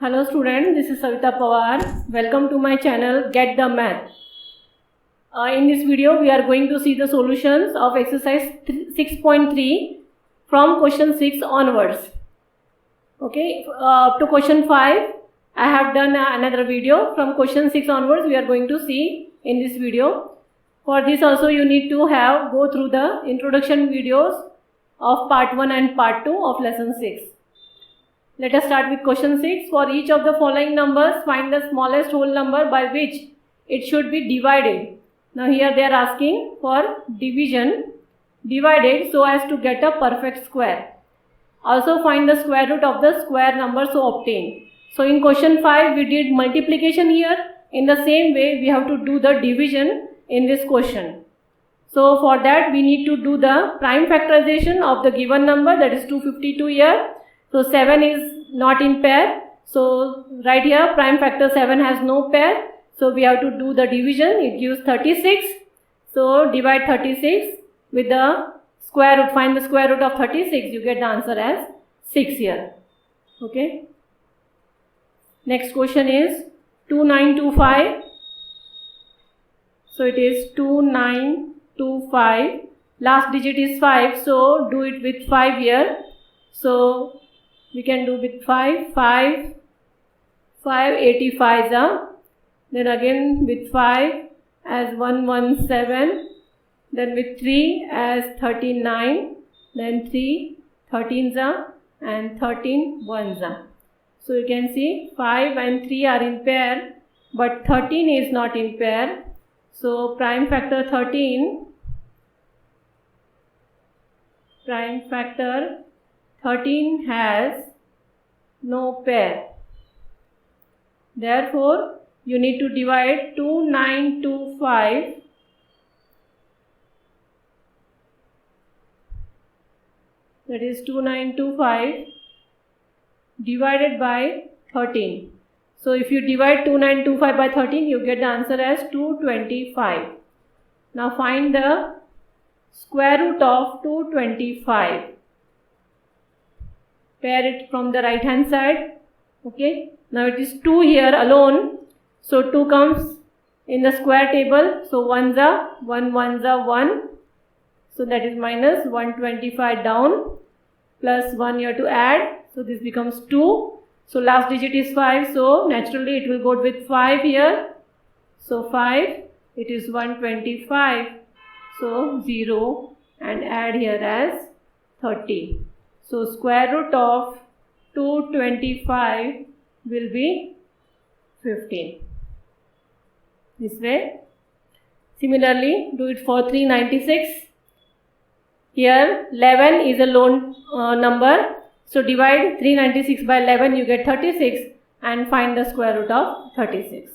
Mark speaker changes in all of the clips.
Speaker 1: Hello students, this is Savita Pawar. Welcome to my channel Get the Math. In this video we are going to see the solutions of exercise 6.3 from question 6 onwards. Okay, up to question 5 I have done another video. From question 6 onwards we are going to see in this video. For this also you need to go through the introduction videos of part 1 and part 2 of lesson 6. Let us start with question 6. For each of the following numbers, find the smallest whole number by which it should be divided. Now here they are asking for division, divided so as to get a perfect square. Also find the square root of the square number so obtained. So in question 5 we did multiplication here. In the same way we have to do the division in this question. So for that we need to do the prime factorization of the given number, that is 252 here. So 7 is not in pair. So right here prime factor 7 has no pair. So we have to do the division. It gives 36. So divide 36 with the square root. Find the square root of 36. You get the answer as 6 here. Okay. Next question is 2925. So it is 2925. Last digit is 5. So do it with 5 here. So we can do with 5, 85 then again with 5 as 117, then with 3 as 39, then 3 13s and 13 1s. So you can see 5 and 3 are in pair, but 13 is not in pair. So prime factor 13 has no pair. Therefore, you need to divide 2925 that is 2925 divided by 13. So if you divide 2925 by 13, you get the answer as 225. Now find the square root of 225. Pair it from the right hand side. Okay. Now it is 2 here alone. So 2 comes in the square table. So 1s are 1. So that is minus 125 down. Plus 1 you have to add. So this becomes 2. So last digit is 5. So naturally it will go with 5 here. So 5. It is 125. So 0 and add here as 30. So square root of 225 will be 15. This way. Similarly, do it for 396. Here 11 is a lone number. So divide 396 by 11, you get 36 and find the square root of 36.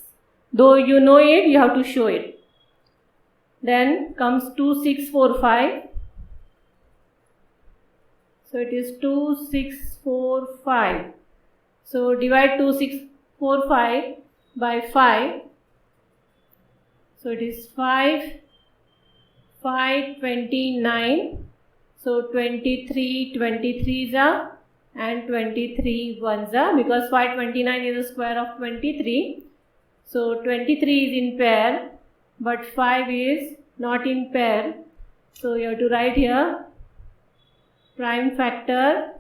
Speaker 1: Though you know it, you have to show it. Then comes 2645. So it is 2645. So divide 2645 by 5. So it is 529. So 23 23s are and 23 1s are, because 529 is the square of 23. So 23 is in pair, but 5 is not in pair. So you have to write here prime factor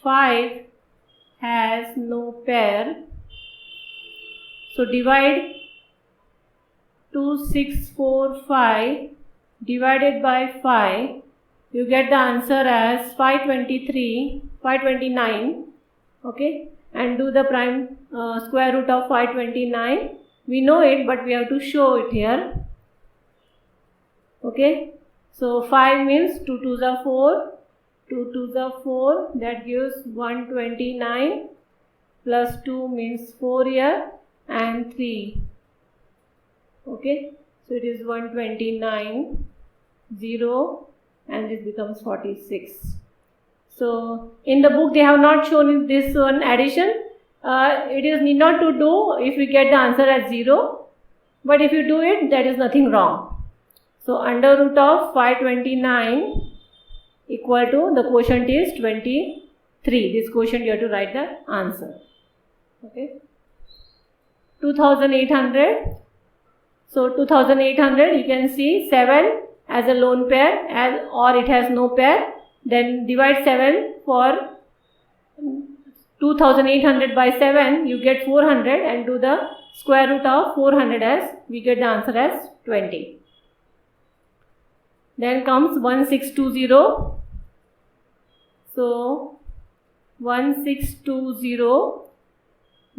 Speaker 1: 5 has no pair. So divide 2645 divided by 5. You get the answer as 529. Okay, and do the prime square root of 529. We know it, but we have to show it here. Okay. So 5 means 2 2s are 4, 2 2s are 4, that gives 129, plus 2 means 4 here and 3. Okay, so it is 129, 0 and this becomes 46. So in the book they have not shown this one addition. It is need not to do if we get the answer as 0, but if you do it, that is nothing wrong. So under root of 529 equal to, the quotient is 23. 3. This quotient you have to write the answer. Okay. 2800. So 2800, you can see 7 as a lone pair or it has no pair. Then divide 7 for 2800 by 7, you get 400, and do the square root of 400 as we get the answer as 20. Then comes 1620. So 1620,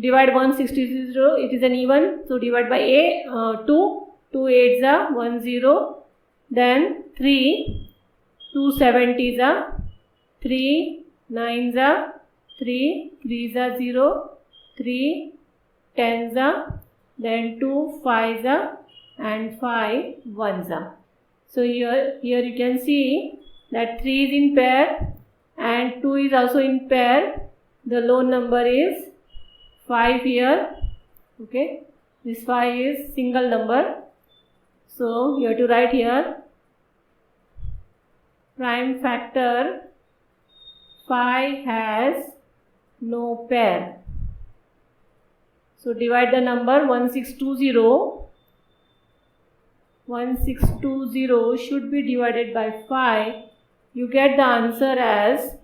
Speaker 1: divide 1620, it is an even, so divide by 2, 2 8s are 10, then 3, 2 70s are 3, 9s are 3, 3s are 0, 3 10s are, then 2 5s are, and 5 1s are. So here you can see that 3 is in pair and 2 is also in pair. The lone number is 5 here. Okay, this 5 is single number. So you have to write here prime factor 5 has no pair. So divide the number 1620. 1620 should be divided by 5. You get the answer as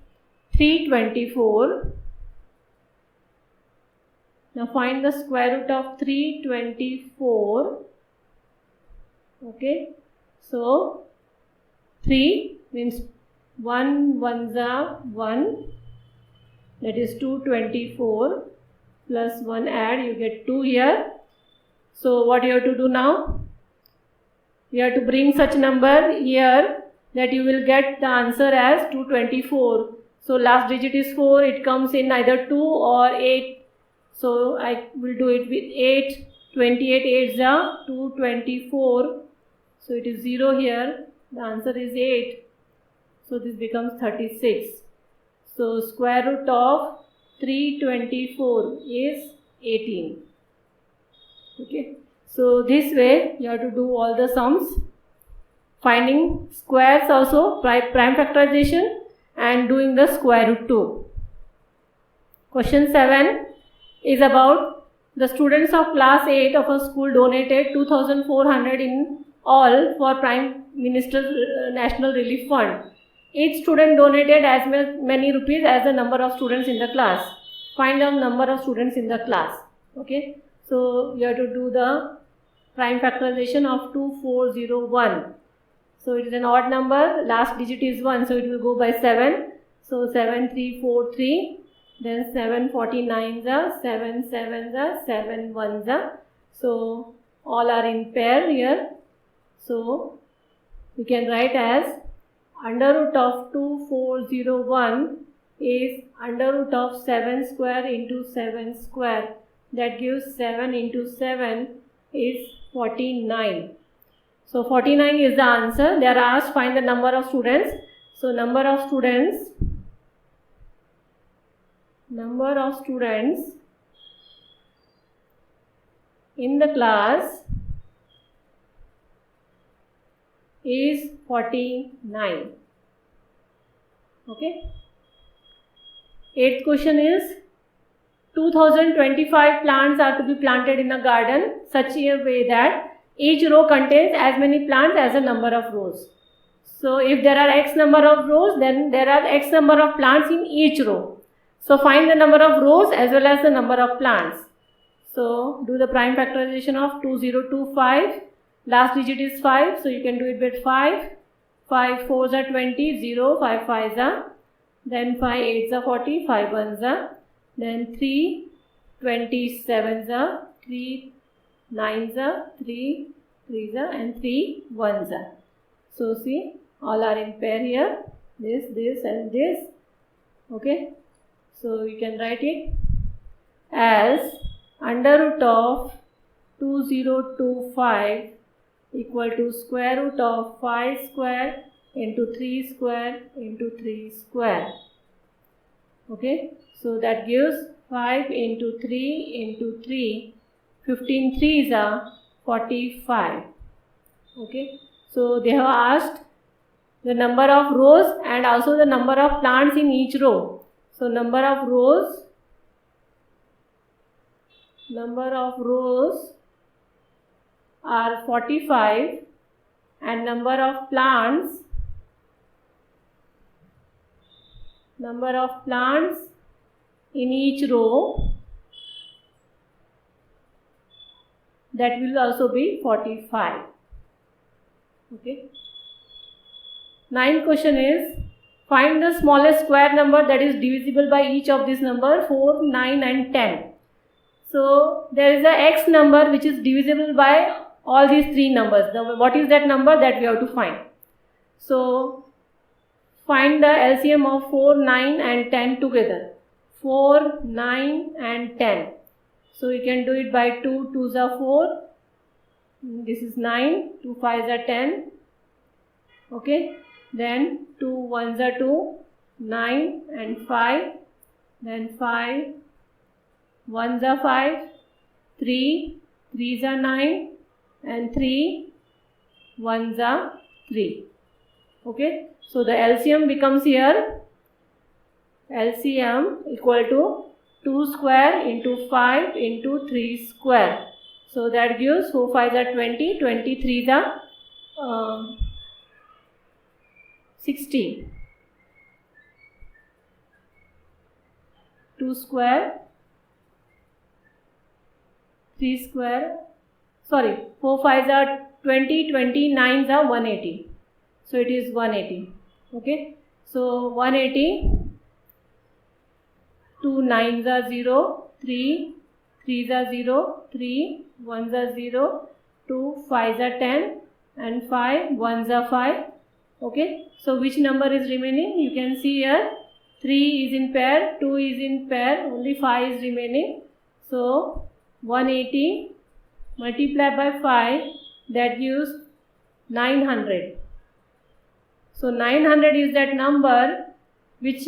Speaker 1: 324. Now find the square root of 324. Okay, so 3 means 1 1s are 1, that is 224, plus 1 add, you get 2 here. So what you have to do now? You have to bring such number here that you will get the answer as 224. So last digit is 4, it comes in either 2 or 8. So I will do it with 8. 28 8s are 224. So it is 0 here. The answer is 8. So this becomes 36. So square root of 324 is 18. Okay. So this way you have to do all the sums, finding squares also, prime factorization, and doing the square root too. Question 7 is about the students of class 8 of a school donated 2,400 in all for Prime Minister's National Relief Fund. Each student donated as many rupees as the number of students in the class. Find the number of students in the class. Okay, so you have to do the prime factorization of 2401. So it is an odd number, last digit is 1, so it will go by 7. So 7343, then 749s are, 7 7s are, 7 1s are. So all are in pair here. So we can write as under root of 2401 is under root of 7 square into 7 square. That gives 7 into 7 is 49. So 49 is the answer. They are asked find the number of students. So number of students in the class is 49. Okay. 8th question is 2025 plants are to be planted in a garden such a way that each row contains as many plants as a number of rows. So if there are x number of rows, then there are x number of plants in each row. So find the number of rows as well as the number of plants. So do the prime factorization of 2025. Last digit is 5, so you can do it with 5. 5 4s are 20, 0, 5 5s are, then 5 8s are 40, 5 1s are, then 3 27s are, 3 9s are, 3 3s are, and 3 1s are. So see, all are in pair here, this and this. Okay, so you can write it as under root of 2025 equal to square root of 5 square into 3 square into 3 square. Okay, so that gives 5 into 3 into 3, 15 3s are 45. Okay, so they have asked the number of rows and also the number of plants in each row. So So number of rows are 45 and number of plants in each row, that will also be 45. Okay. Ninth question is, find the smallest square number that is divisible by each of these numbers 4, 9 and 10. So there is a x number which is divisible by all these three numbers. What is that number that we have to find? So find the LCM of 4, 9 and 10 together. 4, 9 and 10. So you can do it by 2 2s are 4. This is 9. 2 5s are 10. Okay. Then 2 1s are 2. 9 and 5. Then 5 1s are 5. 3 3s are 9. And 3 1s are 3. Okay. So the LCM becomes here, LCM equal to 2 square into 5 into 3 square. So that gives 4 5s are 20, 23s are 60. 2 square, 3 square, sorry, 4 5s are 20, 29s are 180. So it is 180. Okay. So 180, 2 9s are 0, 3 3s are 0, 3 1s are 0, 2 5s are 10 and 5 1s are 5. Okay. So which number is remaining? You can see here 3 is in pair, 2 is in pair, only 5 is remaining. So 180 multiplied by 5, that gives 900. So 900 is that number which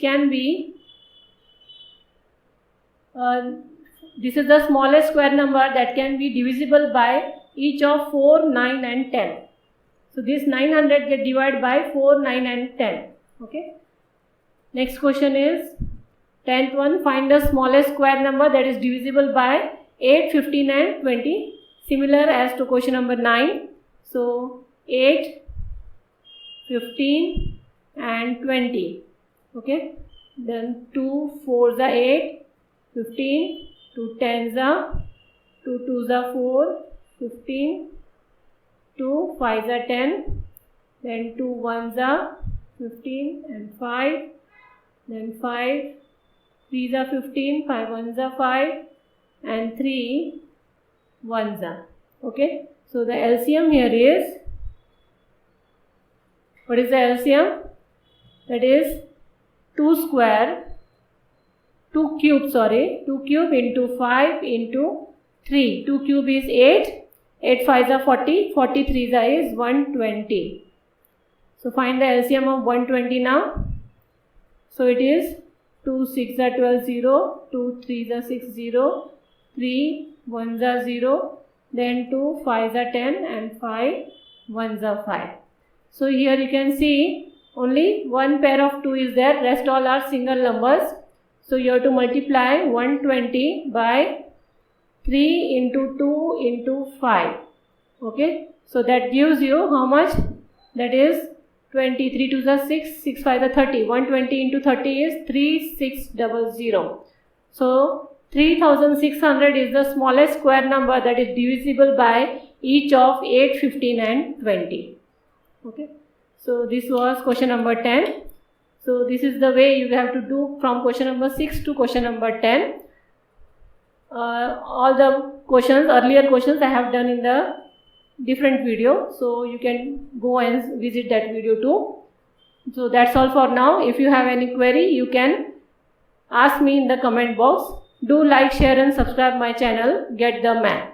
Speaker 1: can be, this is the smallest square number that can be divisible by each of 4, 9 and 10. So this 900 get divided by 4, 9 and 10. Okay. Next question is 10th one. Find the smallest square number that is divisible by 8, 15 and 20. Similar as to question number 9. So 8, 15 and 20. Okay. Then 2 4s are 8, 15, 2 10s are, 2 2s are 4, 15, 2 5s are 10, then 2 1s are 15 and 5, then 5 3s are 15, 5 1s are 5 and 3 1s are. Okay. So the LCM here is, what is the LCM? That is 2 cube into 5 into 3. 2 cube is 8. 8 5s are 40. 40 3s is 120. So find the LCM of 120 now. So it is 2 6 are 12 0. 2 3s are 6 0. 3 1s are 0. Then 2 5s are 10 and 5 1s are 5. So here you can see only one pair of 2 is there, rest all are single numbers. So you have to multiply 120 by 3 into 2 into 5. Okay. So that gives you how much? That is 20. 3 2s are 6, 6 5 are 30. 120 into 30 is 3600. So 3600 is the smallest square number that is divisible by each of 8, 15 and 20. Okay. So this was question number 10. So this is the way you have to do from question number 6 to question number 10. All the questions, earlier questions I have done in the different video. So you can go and visit that video too. So that's all for now. If you have any query, you can ask me in the comment box. Do like, share and subscribe my channel, Get the Math.